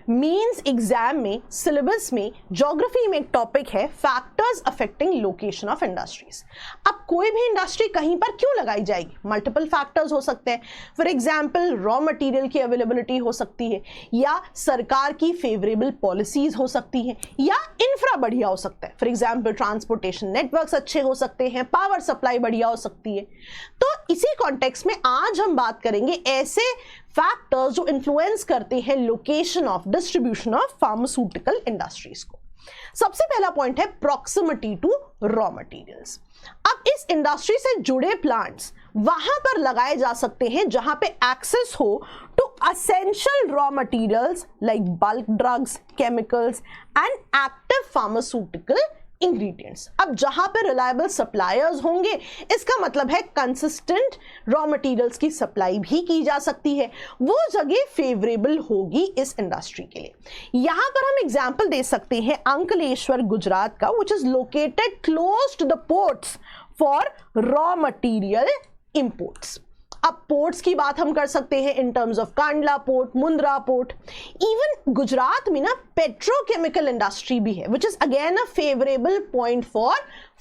Mains exam में syllabus में geography में एक टॉपिक है factors affecting location of industries. अब कोई भी इंडस्ट्री कहीं पर क्यों लगाई जाएगी, मल्टीपल फैक्टर्स हो सकते हैं। फॉर एग्जांपल रॉ मटेरियल की अवेलेबिलिटी हो सकती है, या सरकार की फेवरेबल पॉलिसीज हो सकती है, या इंफ्रा बढ़िया हो सकता है। फॉर एग्जांपल ट्रांसपोर्टेशन नेटवर्क्स अच्छे हो सकते हैं, पावर सप्लाई बढ़िया हो सकती है। तो इसी कॉन्टेक्स्ट में आज हम बात करेंगे ऐसे फैक्टर्स जो इन्फ्लुएंस करते हैं location of distribution of pharmaceutical industries को। सबसे पहला पॉइंट है प्रॉक्सिमिटी टू रॉ मटेरियल्स। अब इस इंडस्ट्री से जुड़े प्लांट्स वहां पर लगाए जा सकते हैं जहां पे एक्सेस हो to essential raw materials like bulk drugs, chemicals and active pharmaceutical ingredients. अब जहां पे रिलायबल सप्लायर्स होंगे, इसका मतलब है कंसिस्टेंट रॉ मटेरियल्स की सप्लाई भी की जा सकती है, वो जगह फेवरेबल होगी इस इंडस्ट्री के लिए। यहां पर हम एग्जांपल दे सकते हैं अंकलेश्वर गुजरात का, which is located close to the ports for raw material imports. अब पोर्ट्स की बात हम कर सकते हैं in terms of Kandla port, Mundra port. Even Gujarat में ना पेट्रोकेमिकल इंडस्ट्री भी है, which is again a favourable point for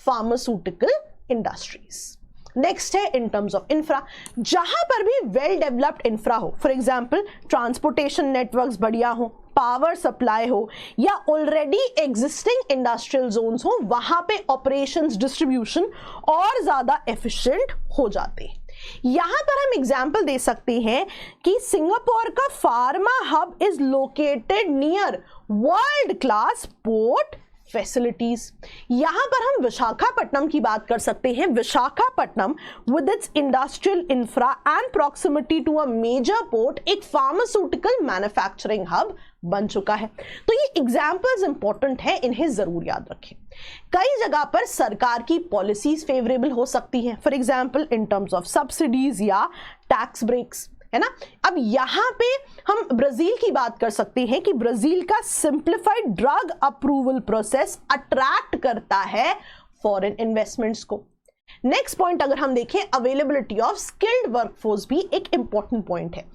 pharmaceutical industries. Next है इन टर्म्स ऑफ इंफ्रा, जहां पर भी वेल डेवलप्ड इंफ्रा हो, फॉर एग्जांपल ट्रांसपोर्टेशन नेटवर्क्स बढ़िया हो, पावर सप्लाई हो, या ऑलरेडी एग्जिस्टिंग इंडस्ट्रियल जोन्स हो, वहां पे ऑपरेशंस डिस्ट्रीब्यूशन और ज्यादा एफिशिएंट हो जाते हैं। यहां पर हम एग्जांपल दे सकते हैं कि सिंगापुर का pharma hub is located near world class port facilities. यहां पर हम विशाखापट्टनम की बात कर सकते हैं। Visakhapatnam with its industrial infra and proximity to a major port एक फार्मास्यूटिकल मैन्युफैक्चरिंग हब बन चुका है। तो ये एग्जांपल्स इंपॉर्टेंट है, इन्हें जरूर याद रखें। कई जगह पर सरकार की पॉलिसीज फेवरेबल हो सकती हैं, for example in terms of subsidies या टैक्स ब्रेक्स, है ना। अब यहां पे हम ब्राजील की बात कर सकते हैं कि ब्राजील का simplified drug approval process attract करता है फॉरेन इन्वेस्टमेंट्स को। नेक्स्ट पॉइंट अगर हम देखें, अवेलेबिलिटी ऑफ स्किल्ड वर्कफोर्स भी एक इंपॉर्टेंट पॉइंट है।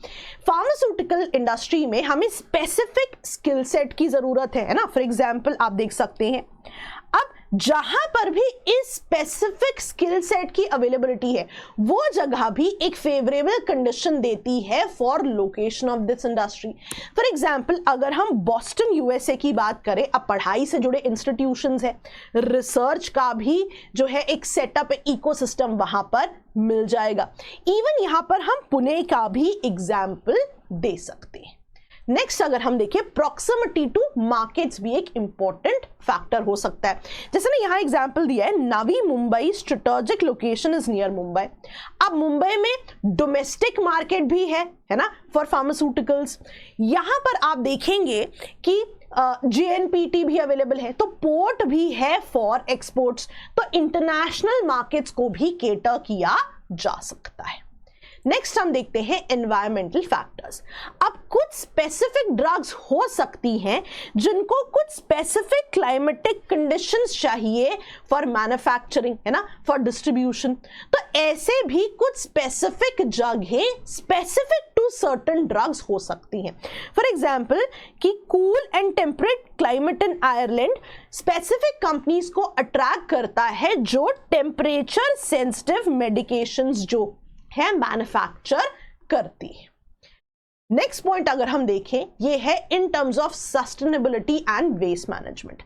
फार्मास्यूटिकल इंडस्ट्री में हमें स्पेसिफिक स्किल सेट की जरूरत है ना। फॉर एग्जांपल आप देख सकते हैं, अब जहां पर भी इस स्पेसिफिक स्किल सेट की अवेलेबिलिटी है, वो जगह भी एक फेवरेबल कंडीशन देती है for location of this industry. For example अगर हम बॉस्टन यूएसए की बात करें, अब पढ़ाई से जुड़े इंस्टीट्यूशंस है, रिसर्च का भी जो है एक सेटअप इकोसिस्टम वहां पर मिल जाएगा। इवन यहां पर हम पुणे का भी एग्जाम्पल दे सकते हैं। नेक्स्ट अगर हम देखें, प्रॉक्सिमिटी टू मार्केट्स भी एक इंपॉर्टेंट फैक्टर हो सकता है। जैसे ना यहाँ एग्जांपल दिया है, Navi Mumbai strategic location is near Mumbai. अब मुंबई में डोमेस्टिक मार्केट भी है ना, फॉर फार्मास्यूटिकल्स। यहां पर आप देखेंगे कि JNPT भी अवेलेबल है, तो पोर्ट भी है फॉर एक्सपोर्ट्स, तो इंटरनेशनल मार्केट्स को भी केटर किया जा सकता है। नेक्स्ट हम देखते हैं एनवायरमेंटल फैक्टर्स। अब कुछ स्पेसिफिक ड्रग्स हो सकती हैं जिनको कुछ स्पेसिफिक क्लाइमेटिक कंडीशंस चाहिए फॉर मैन्युफैक्चरिंग, है ना, फॉर डिस्ट्रीब्यूशन। तो ऐसे भी कुछ स्पेसिफिक जगह स्पेसिफिक टू सर्टेन ड्रग्स हो सकती हैं। फॉर एग्जांपल कि cool and temperate climate in Ireland specific companies को अट्रैक्ट करता है जो टेम्परेचर सेंसिटिव मेडिकेशंस जो है मैन्युफैक्चर करती है। नेक्स्ट पॉइंट अगर हम देखें, ये है in terms of sustainability and waste management.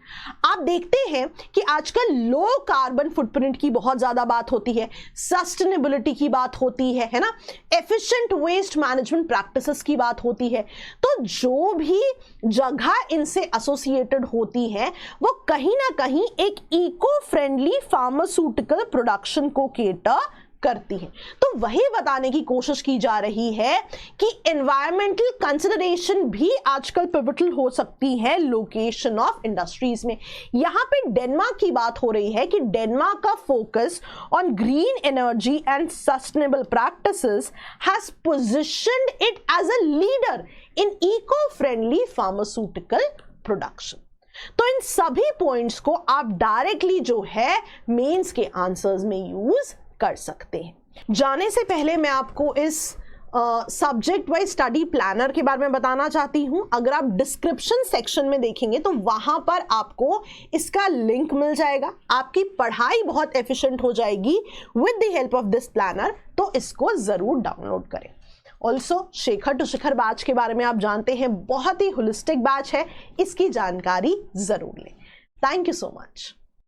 आप देखते हैं कि आजकल लो कार्बन फुटप्रिंट की बहुत ज्यादा बात होती है, सस्टेनेबिलिटी की बात होती है ना, एफिशिएंट वेस्ट मैनेजमेंट प्रैक्टिसेस की बात होती है। तो जो भी जगह इनसे एसोसिएटेड होती है वो कहीं ना कहीं एक इको फ्रेंडली फार्मास्यूटिकल प्रोडक्शन को केटर करती है। तो वही बताने की कोशिश की जा रही है कि एनवायरमेंटल कंसिडरेशन भी आजकल पिवटल हो सकती है लोकेशन ऑफ इंडस्ट्रीज में। यहां पे डेनमार्क की बात हो रही है कि डेनमार्क का focus on green energy and sustainable practices has positioned it as a leader in eco friendly pharmaceutical production. तो इन सभी पॉइंट्स को आप डायरेक्टली जो है मेंस के आंसर्स में यूज कर सकते हैं। जाने से पहले मैं आपको इस सब्जेक्ट वाइज स्टडी प्लानर के बारे में बताना चाहती हूं। अगर आप डिस्क्रिप्शन सेक्शन में देखेंगे तो वहां पर आपको इसका लिंक मिल जाएगा। आपकी पढ़ाई बहुत एफिशिएंट हो जाएगी with the help of this planner, तो इसको जरूर डाउनलोड करें। Also Shekhar to Shikhar batch के बारे में आप जानते हैं, बहुत ही होलिस्टिक बैच है, इसकी जानकारी जरूर लें। Thank you so much.